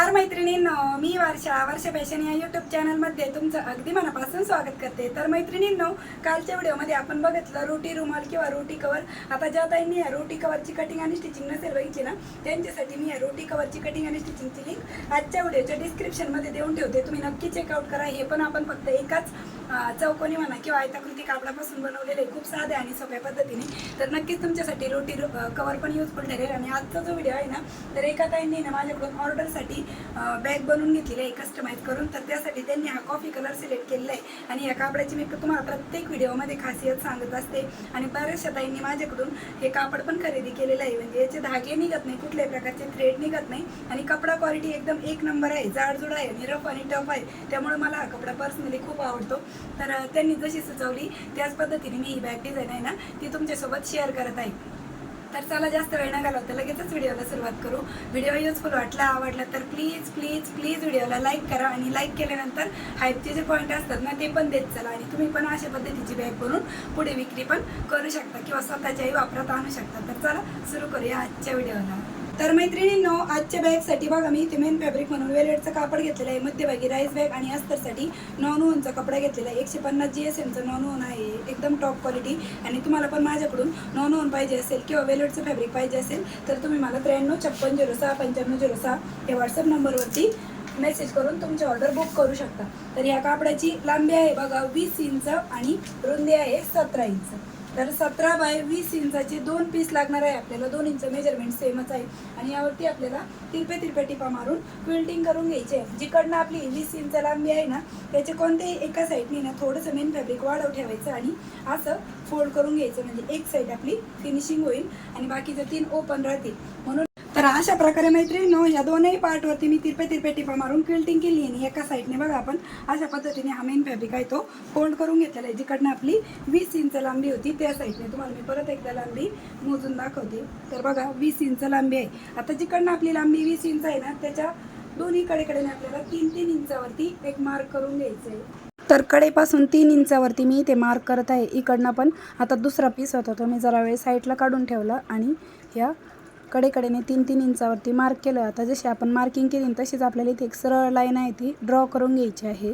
तर मैत्रिणींनो, मी वर्षा फॅशन या यूट्यूब चॅनलमध्ये तुमचं अगदी मनापासून स्वागत करते। तर मैत्रिणींनो, कालच्या व्हिडिओमध्ये आपण बघितलं रोटी रुमाल किंवा रोटी कवर। आता ज्या ताईंनी या रोटी कवरची कटिंग आणि स्टिचिंग नसेल बघितली ना, त्यांच्यासाठी मी या रोटी कवरची कटिंग आणि स्टिचिंगची लिंक आजच्या व्हिडिओच्या डिस्क्रिप्शनमध्ये देऊन ठेवते, तुम्ही नक्की चेकआउट करा। हे पण आपण फक्त एकाच चौकोनी म्हणा किंवा आयताकृती कापडापासून बनवलेले खूप साध्या आणि सोप्या पद्धतीने। तर नक्कीच तुमच्यासाठी रोटी कवर पण युजफुल ठरेल। आणि आजचा जो व्हिडिओ आहे ना, तर एका ताईंनी ना माझ्याकडून ऑर्डरसाठी बॅग बनवून घेतलेली आहे कस्टमाइज करून। तर त्यासाठी त्यांनी हा कॉफी कलर सिलेक्ट केलेला आहे आणि या कापडाची मी तुम्हाला प्रत्येक व्हिडिओमध्ये खासियत सांगत असते। आणि बऱ्याचशा ताईंनी माझ्याकडून हे कापड पण खरेदी केलेलं आहे, म्हणजे याचे धागे निघत नाही, कुठल्याही प्रकारचे थ्रेड निघत नाही आणि कपडा क्वालिटी एकदम एक नंबर आहे, जाडजूड आहे आणि रफ आणि टफ आहे। त्यामुळे मला हा कपडा पर्सनली खूप आवडतो। तर त्यांनी जशी सुचवली त्याच पद्धतीने मी ही बॅग डिझाईन आहे ना ती तुमच्यासोबत शेअर करत आहे। तर चला जास्त वेळ न घालवता लगेचच व्हिडिओला सुरुवात करू। व्हिडिओ युजफुल वाटला आवडला तर प्लीज प्लीज प्लीज व्हिडिओला लाईक करा आणि लाईक केल्यानंतर हाईपचे जे पॉईंट असतात ना ते पण देत चला। आणि तुम्ही पण अशा पद्धतीची बॅग बनवून पुढे विक्री पण करू शकता किंवा स्वतःच्याही वापरात आणू शकता। तर चला सुरू करूया आजच्या व्हिडिओला। तर मैत्रिणींनो, आजच्या बॅगसाठी बघा मी इथे मेन फॅब्रिक म्हणून वेलवेटचं कापड घेतलेलं आहे, मध्यभागी राईस बॅग आणि अस्तरसाठी नॉन वूनचा कपडा घेतलेला आहे। 150 GSMचं नॉन वून आहे, एकदम टॉप क्वालिटी। आणि तुम्हाला पण माझ्याकडून नॉन वून पाहिजे असेल किंवा वेलवेटचं फॅब्रिक पाहिजे असेल तर तुम्ही मला 9356069506 या व्हॉट्सअप नंबरवरती मेसेज करून तुमची ऑर्डर बुक करू शकता। तर या कापडाची लांबी आहे बघा 20 इंच आणि रुंदी आहे 17 इंच। तर 17 बाय 20 इंचाचे 2 पीस लागणार आहे आपल्याला। 2 इंच मेजरमेंट सेमच आहे आणि यावरती आपल्याला तिरपे टिपा मारून क्विल्टिंग करून घ्यायची आहे। जिकडनं आपली 20 इंच लांबी आहे ना त्याचे कोणत्याही एका साईडने ना थोडंसं मेन फॅब्रिक वाढव ठेवायचं आणि असं फोल्ड करून घ्यायचं, म्हणजे एक साईड आपली फिनिशिंग होईल आणि बाकीचे 3 ओपन राहतील। म्हणून तर अशा प्रकारे मैत्रिणींनो, या दोनही पार्टवरती मी तिरपे टिपा मारून क्विल्टिंग केली आणि एका साईडने बघा आपण अशा पद्धतीने हा मेन फॅब्रिक आहे तो फोल्ड करून घेतलेला आहे। जिकडनं आपली 20 इंच लांबी होती त्या साईडने तुम्हाला मी परत एकदा लांबी मोजून दाखवते। तर बघा 20 इंच लांबी आहे। आता जिकडनं आपली लांबी 20 इंच आहे ना त्याच्या दोन्ही कडेने आपल्याला 3-3 इंचावरती एक मार्क करून घ्यायचं आहे। तर कडेपासून 3 इंचावरती मी इथे मार्क करत आहे। इकडनं पण आता दुसरा पीस होता तो मी जरा वेळ साईडला काढून ठेवला आणि या कडेने 3-3 इंचावरती मार्क केलं। आता जशी आपण मार्किंग केली तशीच आपल्याला इथे एक सरळ लाईन आहे ती ड्रॉ करून घ्यायची आहे,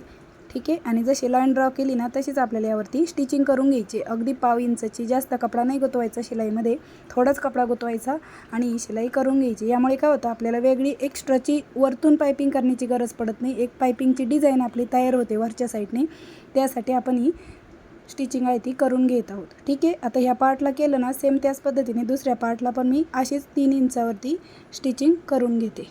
ठीक आहे। आणि जशी लाईन ड्रॉ केली ना तशीच आपल्याला यावरती स्टिचिंग करून घ्यायची। अगदी 1/2 इंचची, जास्त कपडा नाही गुतवायचा शिलाईमध्ये, थोडाच कपडा गुतवायचा आणि शिलाई करून घ्यायची। यामुळे काय होतं आपल्याला वेगळी एक्स्ट्राची वरतून पायपिंग करण्याची गरज पडत नाही, एक पायपिंगची डिझाईन आपली तयार होते वरच्या साईडने। त्यासाठी आपण ही स्टिचिंग आहे ती करून घेत आहोत, ठीक आहे। आता ह्या पार्टला केलं ना सेम त्याच पद्धतीने दुसऱ्या पार्टला पण मी अशीच 3 इंचावरती स्टिचिंग करून घेते।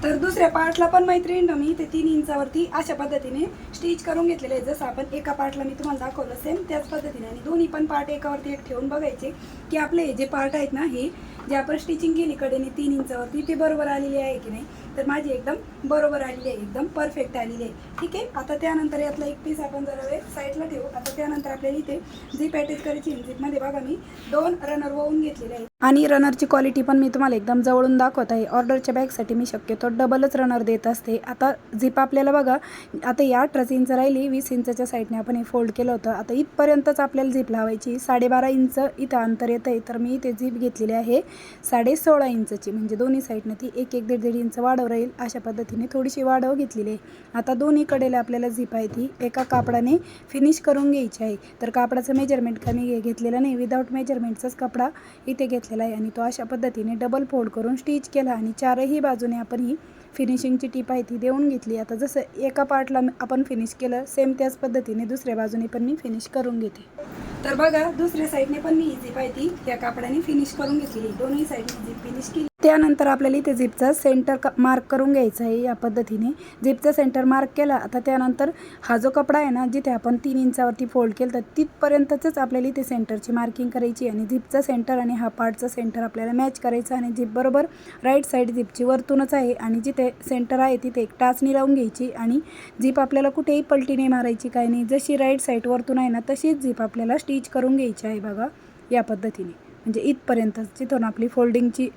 तर दुसऱ्या पार्टला पण मैत्रिणींनो मी ते 3 इंचावरती अशा पद्धतीने स्टिच करून घेतलेलं आहे। जसं आपण एका पार्टला मी तुम्हाला दाखवलं सेम त्याच पद्धतीने। आणि दोन्ही पण पार्ट एकावरती एक ठेवून बघायचे की आपले जे पार्ट आहेत ना हे जे आपण स्टिचिंग केली कडेने 3 इंचावरती ते बरोबर आलेली आहे की नाही। तर माझी एकदम बरोबर आलेली आहे, एकदम परफेक्ट आलेली आहे, ठीक आहे। आता त्यानंतर यातला एक पीस आपण जरा वेळ साईडला ठेवू। आता त्यानंतर आपल्याला इथे झीप अटॅच करायची। झीपमध्ये बघा मी 2 रनर वळून घेतलेले आहे आणि रनरची क्वालिटी पण मी तुम्हाला एकदम जवळून दाखवत आहे। ऑर्डरच्या बॅगसाठी मी शक्यतो डबलच रनर देत असते। आता झीप आपल्याला बघा आता या 18 इंच राहिली, 20 इंचच्या साईडने आपण हे फोल्ड केलं होतं। आता इथपर्यंतच आपल्याला झीप लावायची। 12.5 इंच इथं अंतर येतं आहे, तर मी इथे झीप घेतलेली आहे 16.5 इंचची, म्हणजे दोन्ही साईडने ती 1-1.5 इंच वाढव राहील अशा पद्धतीने थोडीशी वाढव घेतलेली आहे। आता दोन्ही कडेला आपल्याला झीप आहे ती एका कापडाने फिनिश करून घ्यायची आहे। तर कापडाचं मेजरमेंट कमी घेतलेलं नाही, विदाऊट मेजरमेंटचाच कपडा इथे घेतलेला आहे आणि तो अशा पद्धतीने डबल फोल्ड करून स्टिच केला आणि चारही बाजूने आपण ही फिनिशिंगची टीप आहे ती देऊन घेतली। आता जसं एका पार्टला आपण फिनिश केलं सेम त्याच पद्धतीने दुसऱ्या बाजूने पण मी फिनिश करून घेते। तर बघा दुसऱ्या साईडने पण मी ही झीप आहे ती या कापडाने फिनिश करून घेतली, दोन्ही साईडने झीप फिनिश केली। त्यानंतर आपल्याला इथे झीपचा सेंटर मार्क करून घ्यायचा आहे। या पद्धतीने झीपचा सेंटर मार्क केला। आता त्यानंतर हा जो कपडा आहे ना जिथे आपण 3 इंचावरती फोल्ड केलं तर तिथपर्यंतच आपल्याला इथे सेंटरची मार्किंग करायची आणि झीपचा सेंटर आणि हा पार्टचा सेंटर आपल्याला मॅच करायचा आणि झीप बरोबर राईट साईड झीपची वरतूनच आहे आणि जिथे सेंटर आहे तिथे एक टाचणी लावून घ्यायची आणि झीप आपल्याला कुठेही पलटी नाही मारायची, काही नाही। जशी राईट साईड वरतून आहे ना तशीच झीप आपल्याला स्टिच करून घ्यायची आहे बघा या पद्धतीने, म्हणजे इथपर्यंत जिथून आपली फोल्डिंगची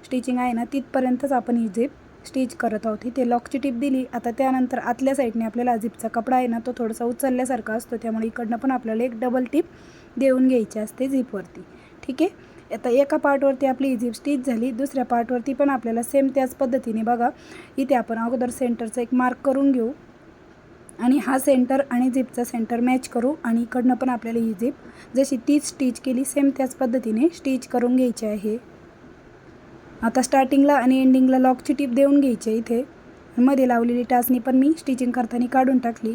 स्टिचिंग आहे ना तिथपर्यंतच आपण ही झीप स्टिच करत आहोत। इथे लॉकची टिप दिली। आता त्यानंतर आतल्या साईडने आपल्याला झीपचा कपडा आहे ना तो थोडासा उचलल्यासारखा असतो, त्यामुळे इकडनं पण आपल्याला एक डबल टिप देऊन घ्यायची असते झीपवरती, ठीक आहे। आता एका पार्टवरती आपली ही झिप स्टिच झाली, दुसऱ्या पार्टवरती पण आपल्याला सेम त्याच पद्धतीने बघा इथे आपण अगोदर सेंटरचा एक मार्क करून घेऊ आणि हा सेंटर आणि झिपचा सेंटर मॅच करू आणि इकडनं पण आपल्याला ही झिप जशी तीच स्टिच केली सेम त्याच पद्धतीने स्टिच करून घ्यायची आहे. आता स्टार्टिंगला आणि एंडिंगला लॉकची टीप देऊन घ्यायची आहे. इथे मध्ये लावलेली टाचणी पण मी स्टिचिंग करताना काढून टाकली.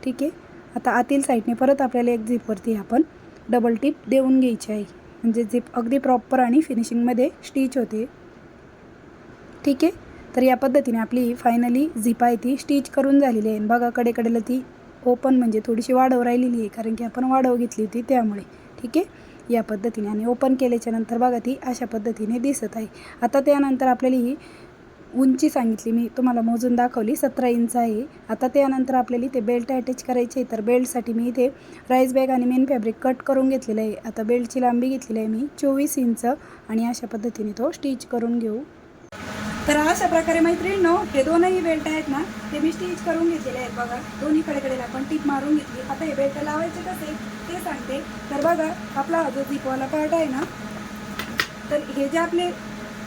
ठीक आहे. आता आतील साईडने परत आपल्याला एक झिपवरती आपण डबल टिप देऊन घ्यायची आहे, म्हणजे झिप अगदी प्रॉपर आणि फिनिशिंगमध्ये स्टिच होते. ठीक आहे. तर या पद्धतीने आपली फायनली झिप आहे ती स्टिच करून झालेली आहे. बघा कडेकडेला ती ओपन म्हणजे थोडीशी वाढव राहिलेली आहे, कारण की आपण वाढव घेतली होती त्यामुळे. ठीक आहे. या पद्धतीने आणि ओपन केल्याच्या नंतर बघा ती अशा पद्धतीने दिसत आहे. आता त्यानंतर आपल्याला ही उंची सांगितली मी तुम्हाला मोजून दाखवली 17 इंच आहे. आता त्यानंतर आपल्याला इथे बेल्ट अटॅच करायची आहे. तर बेल्टसाठी मी इथे राईस बॅग आणि मेन फॅब्रिक कट करून घेतलेलं आहे. आता बेल्टची लांबी घेतलेली आहे मी 24 इंच आणि अशा पद्धतीने तो स्टिच करून घेऊ. तर अशा प्रकारे मैत्रिणींनो हे दोनही बेल्ट आहेत ना ते मी स्टिच करून घेतलेले आहेत. बघा दोन्ही कडेला आपण टिप मारून घेतली. आता हे बेल्ट लावायचे कसे ते सांगते. तर बघा आपला हा जो झिपवाला पार्ट आहे ना, तर हे जे आपले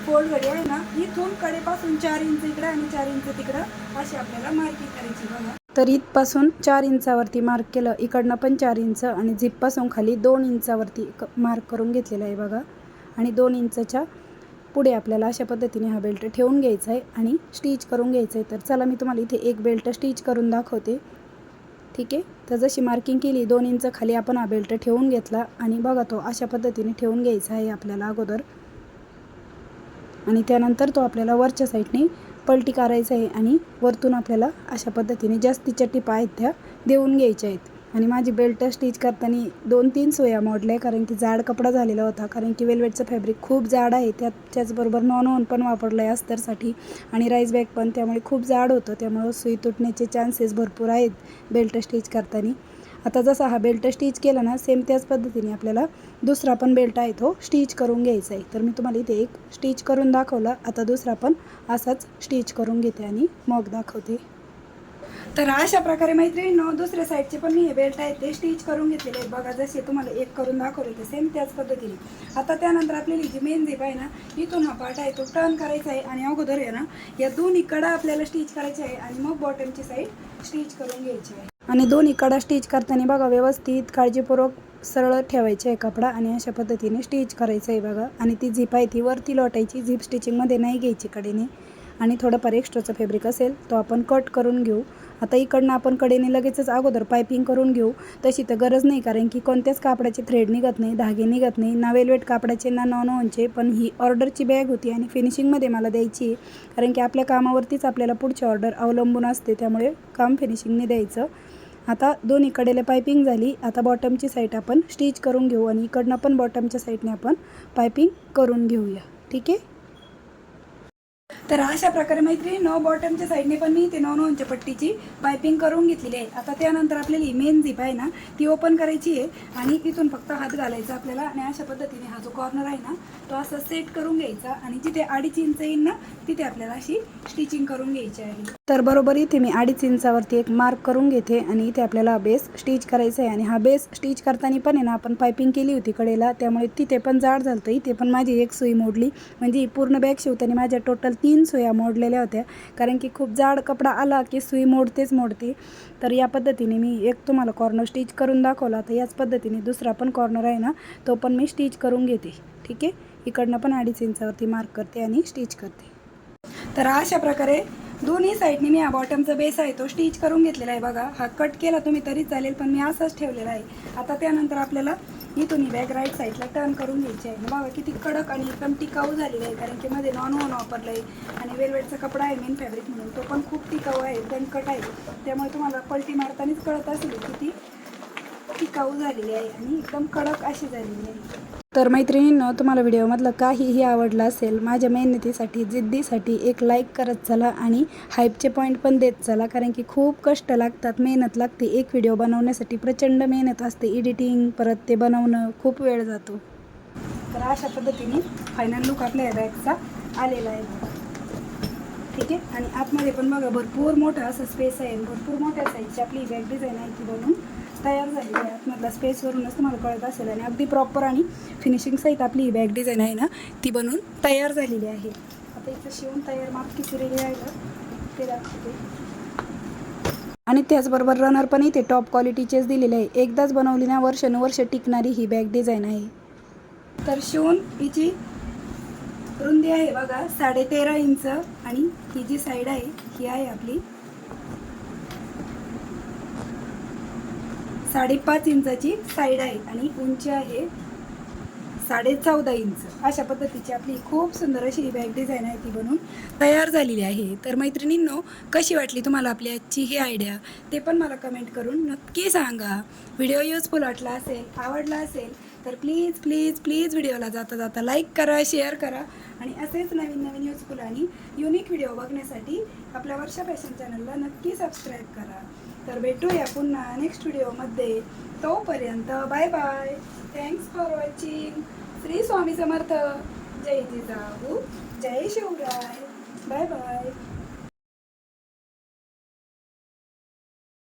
फोल्ड घडी आहे ना, इथून कडेपासून 4 इंच इकडं आणि 4 इंच तिकडं अशी आपल्याला मार्किंग करायची. बघा तर इथपासून 4 इंचावरती मार्क केलं, इकडनं पण 4 इंच आणि झिपपासून खाली 2 इंचावरती मार्क करून घेतलेलं आहे. बघा आणि 2 इंचच्या पुढे आपल्याला अशा पद्धतीने हा बेल्ट ठेवून घ्यायचा आहे आणि स्टिच करून घ्यायचं आहे. तर चला मी तुम्हाला इथे एक बेल्ट स्टिच करून दाखवते. ठीक आहे. तर जशी मार्किंग केली 2 इंच खाली आपण हा बेल्ट ठेवून घेतला आणि बघा तो अशा पद्धतीने ठेवून घ्यायचा आहे आपल्याला अगोदर, आणि त्यानंतर तो आपल्याला वरच्या साईडने पलटी करायचा आहे आणि वरतून आपल्याला अशा पद्धतीने जास्तीच्या टिपा आहेत त्या देऊन घ्यायच्या आहेत. आणि माझी बेल्ट स्टिच करताना 2-3 सोया मोडल्या, कारण की जाड कपडा झालेला होता, कारण की वेल्वेटचं फॅब्रिक खूप जाड आहे. त्याचबरोबर नॉन पण वापरलं आहे अस्तरसाठी आणि राईस बॅग पण, त्यामुळे खूप जाड होतं, त्यामुळे सुई तुटण्याचे चान्सेस भरपूर आहेत बेल्ट स्टिच करताना. आता जसा हा बेल्ट स्टिच केला ना सेम त्याच पद्धतीने आपल्याला दुसरा पण बेल्ट आहे तो स्टिच करून घ्यायचा आहे. तर मी तुम्हाला इथे एक स्टिच करून दाखवला, आता दुसरा पण असाच स्टिच करून घेते आणि मग दाखवते. तर अशा प्रकारे मैत्रिणींनो दुसऱ्या साईडचे पण मी हे बेल्ट आहेत ते स्टिच करून घेतलेले आहेत. बघा जसे तुम्हाला एक करून दाखवले ते सेम त्याच पद्धतीने. आता त्यानंतर आपल्याला जी मेन झिप आहे ना, इथून हा पार्ट आहे तो टर्न करायचा आहे आणि अगोदर आहे ना या दोन्ही कडा आपल्याला स्टिच करायचे आहे आणि मग बॉटमची साईड स्टिच करून घ्यायची आहे. आणि दोन्ही कडा स्टिच करताना बघा व्यवस्थित काळजीपूर्वक सरळ ठेवायचे आहे कपडा आणि अशा पद्धतीने स्टिच करायचं आहे. बघा आणि ती झिप आहे ती वरती लोटायची, झिप स्टिचिंगमध्ये नाही घ्यायची कडेने. आणि थोडंफार एक्स्ट्राचा फॅब्रिक असेल तो आपण कट करून घेऊ. आता इकडनं आपण कडेने लगेचच अगोदर पायपिंग करून घेऊ, तशी तर गरज नाही, कारण की कोणत्याच कापडाचे थ्रेड निघत नाही, धागे निघत नाही, ना वेल्वेट कापडाचे ना नॉनचे. पण ही ऑर्डरची बॅग होती आणि फिनिशिंगमध्ये मला द्यायची आहे, कारण की आपल्या कामावरतीच आपल्याला पुढची ऑर्डर अवलंबून असते, त्यामुळे काम फिनिशिंगने द्यायचं. आता दोन्ही कडेला पायपिंग झाली. आता बॉटमची साईड आपण स्टिच करून घेऊ आणि इकडनं पण बॉटमच्या साईडने आपण पायपिंग करून घेऊया. ठीक आहे. तर अशा प्रकारे मैत्रिणींनो बॉटमच्या साईडने पण मी ते 9 इंच पट्टीची पायपिंग करून घेतलेली आहे. आता त्यानंतर आपल्याला मेन झिप आहे ना ती ओपन करायची आहे आणि तिथून फक्त हात घालायचा आपल्याला आणि अशा पद्धतीने हा जो कॉर्नर आहे ना तो असा सेट करून घ्यायचा आणि जिथे 2.5 इंच येईल ना तिथे आपल्याला अशी स्टिचिंग करून घ्यायची आहे. तर बरोबर इथे मी 2.5 इंचावरती एक मार्क करून घेते आणि इथे आपल्याला बेस स्टिच करायचा आहे. आणि हा बेस स्टिच करताना पण आहे ना आपण पायपिंग केली होती कडेला, त्यामुळे तिथे पण जाड झालं. इथे पण माझी एक सुई मोडली, म्हणजे पूर्ण बॅग शिवताना माझ्या टोटल 3 सुया मोडलेल्या होत्या, कारण की खूप जाड कपडा आला की सुई मोडतेच मोडते. तर या पद्धतीने मी एक तुम्हाला कॉर्नर स्टिच करून दाखवला. तर याच पद्धतीने दुसरा पण कॉर्नर आहे ना तो पण मी स्टिच करून घेते. ठीक आहे. इकडनं पण 2.5 इंचावरती मार्क करते आणि स्टिच करते. तर अशा प्रकारे दोन्ही साईडने मी हा बॉटमचा बेस आहे तो स्टिच करून घेतलेला आहे. बघा हा कट केला तुम्ही तरी चालेल, पण मी असाच ठेवलेला आहे. आता त्यानंतर आपल्याला इथून ही बॅग राईट साईडला टर्न करून घ्यायची आहे. बघा किती कडक आणि एकदम टिकाऊ झालेली आहे, कारण की मध्ये नॉन वापरलं आहे आणि वेलवेटचा कपडा आहे मेन फॅब्रिक म्हणून, तो पण खूप टिकाऊ आहे, दणकट आहे. त्यामुळे तुम्हाला पलटी मारतानाच कळत असेल किती टिकाऊ झालेली आहे आणि एकदम कडक अशी झालेली आहे. तर मैत्रिणींनो तुम्हाला व्हिडिओमधलं काहीही आवडलं असेल, माझ्या मेहनतीसाठी जिद्दीसाठी एक लाईक करत चला आणि हाईपचे पॉईंट पण देत चला, कारण की खूप कष्ट लागतात, मेहनत लागते. एक व्हिडिओ बनवण्यासाठी प्रचंड मेहनत असते, एडिटिंग परत ते बनवणं खूप वेळ जातो. तर अशा पद्धतीने फायनल लुक आपल्या या बॅगचा आलेला आहे. ठीक आहे. आणि आतमध्ये पण बघा भरपूर मोठा असं स्पेस आहे, भरपूर मोठ्या साईजची आपली बॅग डिझाईन आहे ती बनवून. तयार झालेली आहे. आतमधला स्पेसवरूनच तुम्हाला कळत असेल आणि अगदी प्रॉपर आणि फिनिशिंग सहित आपली ही बॅग डिझाईन आहे ना ती बनवून तयार झालेली आहे. आता इथं शिवून तयार माप किती रेडी आहे का ते दाखवते. आणि त्याचबरोबर रनर पण इथे टॉप क्वालिटीचेच दिलेले आहे. एकदाच बनवली ना वर्षानुवर्ष टिकणारी ही बॅग डिझाईन आहे. तर शिवून हिची रुंदी आहे बघा 13.5 इंच आणि ही जी साईड आहे ही आहे आपली 5.5 इंचाची साईड आहे आणि उंची आहे 14.5 इंच. अशा पद्धतीची आपली खूप सुंदर अशी ही बॅग डिझाईन आहे ती बनवून तयार झालेली आहे. तर मैत्रिणींनो कशी वाटली तुम्हाला आपली आजची ही आयडिया ते पण मला कमेंट करून नक्की सांगा. व्हिडिओ युजफुल वाटला असेल आवडला असेल तर प्लीज प्लीज प्लीज व्हिडिओला जाता जाता लाईक करा शेअर करा आणि असेच नवीन नवीन युजफुल आणि युनिक व्हिडिओ बघण्यासाठी आपल्या वर्षा फॅशन चॅनलला नक्की सबस्क्राईब करा. तर भेटूया पुन्हा नेक्स्ट व्हिडिओमध्ये. तोपर्यंत bye bye. Thanks for watching. Shri Swami Samarth. जय जिजाऊ जय शिवराय. Bye bye.